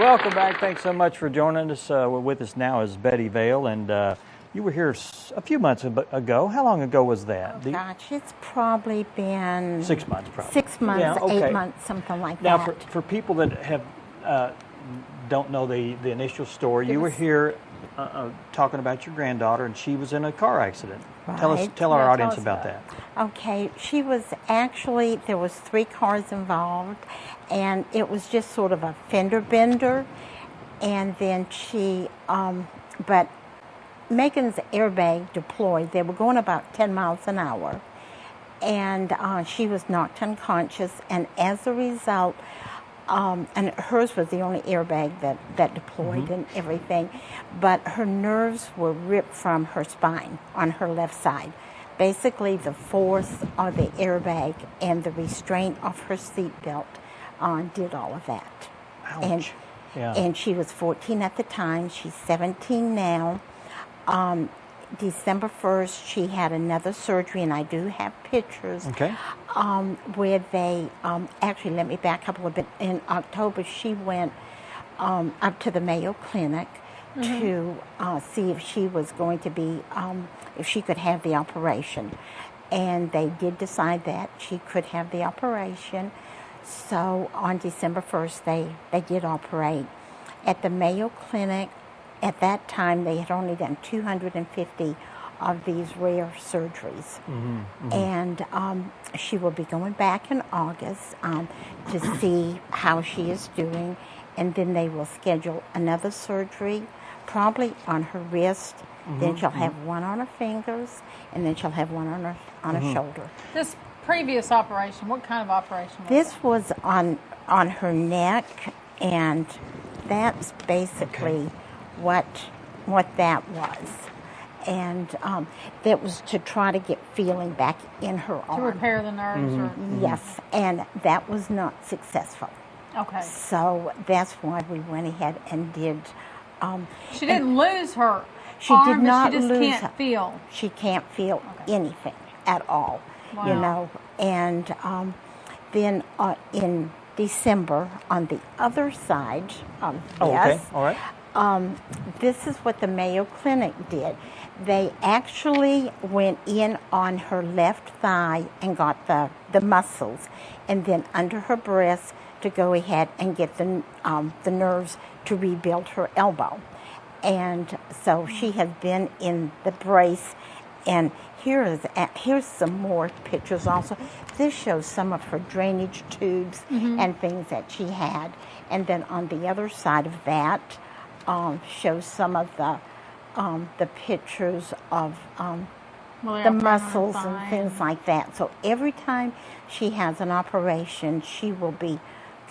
Welcome back. Thanks so much for joining us. With us now is Betty Vale, and you were here a few months ago. How long ago was that? Oh, gosh, it's probably been 6 months, probably. 6 months, Yeah, okay. 8 months, something like now, that. for people that have don't know the initial story, you were here talking about your granddaughter, and she was in a car accident. Right. Tell our audience about that. Okay, she was actually, there was 3 cars involved, and it was just sort of a fender bender, and then she, but Megan's airbag deployed. They were going about 10 miles an hour, and she was knocked unconscious, and as a result, and hers was the only airbag that deployed and everything, but her nerves were ripped from her spine on her left side. Basically, the force of the airbag and the restraint of her seatbelt did all of that. Ouch. And she was 14 at the time. She's 17 now. December 1st, she had another surgery, and I do have pictures. Okay. Where they, actually, let me back up a little bit. In October, she went up to the Mayo Clinic to see if she was going to be, if she could have the operation. And they did decide that she could have the operation. So on December 1st, they did operate. At the Mayo Clinic, at that time, they had only done 250 of these rare surgeries. And she will be going back in August to see how she is doing. And then they will schedule another surgery, probably on her wrist. Then she'll have one on her fingers, and then she'll have one on her shoulder. This previous operation, what kind of operation was This was on her neck, and that's basically what that was. And that was to try to get feeling back in her arm. To repair the nerves? Or? Yes, and that was not successful. Okay. So that's why we went ahead and did. She didn't lose her She arm, did not but she just lose can't feel. She can't feel anything at all, Wow. you know. And then in December, on the other side of Okay. All right. this is what the Mayo Clinic did. They actually went in on her left thigh and got the muscles, and then under her breast to go ahead and get the nerves to rebuild her elbow. And so she has been in the brace, and here's some more pictures also. This shows some of her drainage tubes and things that she had. And then on the other side of that shows some of the pictures of the muscles and things like that. So every time she has an operation, she will be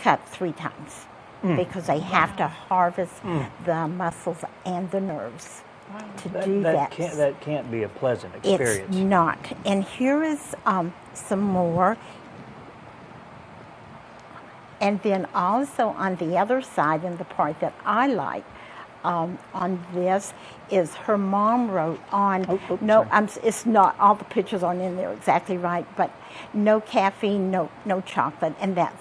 cut 3 times. Because they have to harvest the muscles and the nerves to do that. That can't be a pleasant experience. It's not. And here is some more. And then also on the other side, and the part that I like on this is her mom wrote on, it's not, all the pictures aren't in there exactly right, but no caffeine, no chocolate, and that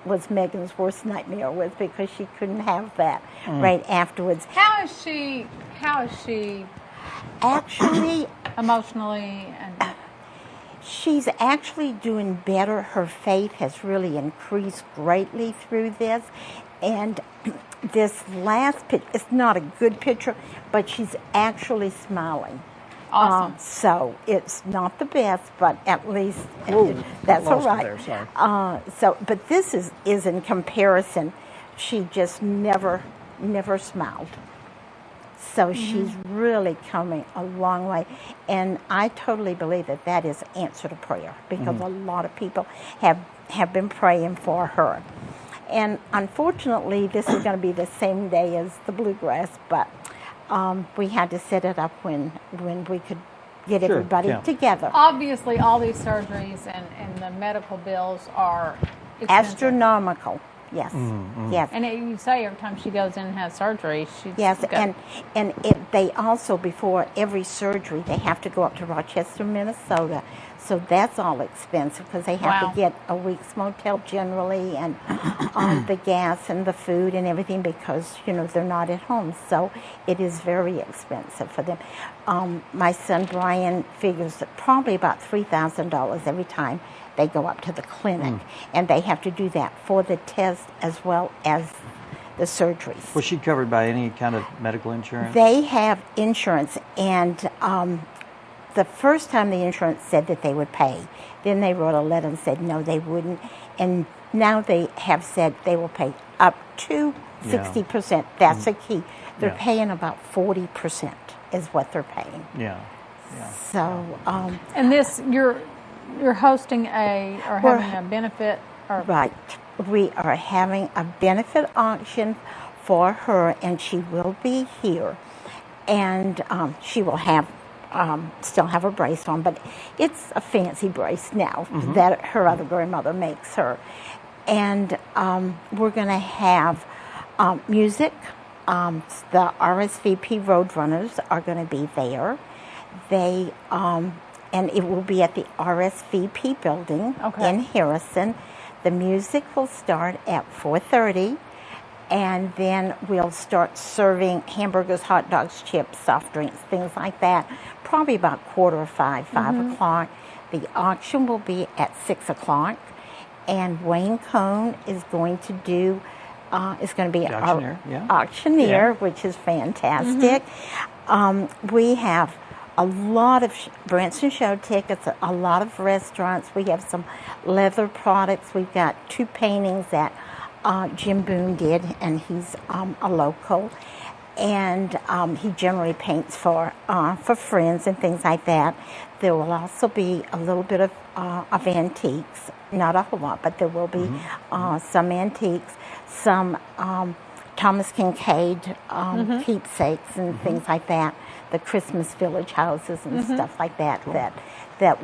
was Megan's worst nightmare, was because she couldn't have that right afterwards. How is she Actually, emotionally and she's actually doing better. Her faith has really increased greatly through this. And this last picture, it's not a good picture, but she's actually smiling. Awesome. So it's not the best, but at least that's all right. There, sorry. But this is in comparison. She just never smiled. So she's really coming a long way. And I totally believe that is answer to prayer, because a lot of people have been praying for her. And unfortunately, this is going to be the same day as the bluegrass, but we had to set it up when we could get everybody together. Obviously, all these surgeries and the medical bills are expensive. Astronomical. Yes, yes. And you say every time she goes in and has surgery, she's they also, before every surgery, they have to go up to Rochester, Minnesota, So that's all expensive because they have Wow. to get a week's motel generally, and the gas and the food and everything because, they're not at home. So it is very expensive for them. My son Brian figures that probably about $3,000 every time they go up to the clinic. And they have to do that for the test as well as the surgeries. Was she covered by any kind of medical insurance? They have insurance, and the first time the insurance said that they would pay, then they wrote a letter and said no, they wouldn't, and now they have said they will pay up to 60%. That's the key. They're paying about 40% is what they're paying. Yeah. So, And this, you're hosting having a benefit, or right, we are having a benefit auction for her, and she will be here, and she will have. Still have her brace on, but it's a fancy brace now that her other grandmother makes her. And we're going to have music. The RSVP Roadrunners are going to be there. They and it will be at the RSVP building in Harrison. The music will start at 4:30. And then we'll start serving hamburgers, hot dogs, chips, soft drinks, things like that, probably about 4:45, 5 o'clock. The auction will be at 6 o'clock. And Wayne Cohn is going to be Auctioneer, our auctioneer, which is fantastic. We have a lot of Branson Show tickets, a lot of restaurants. We have some leather products. We've got 2 paintings that Jim Boone did, and he's a local, and he generally paints for friends and things like that. There will also be a little bit of antiques, not a whole lot, but there will be some antiques, some Thomas Kincaid keepsakes and things like that, the Christmas Village houses and stuff like that that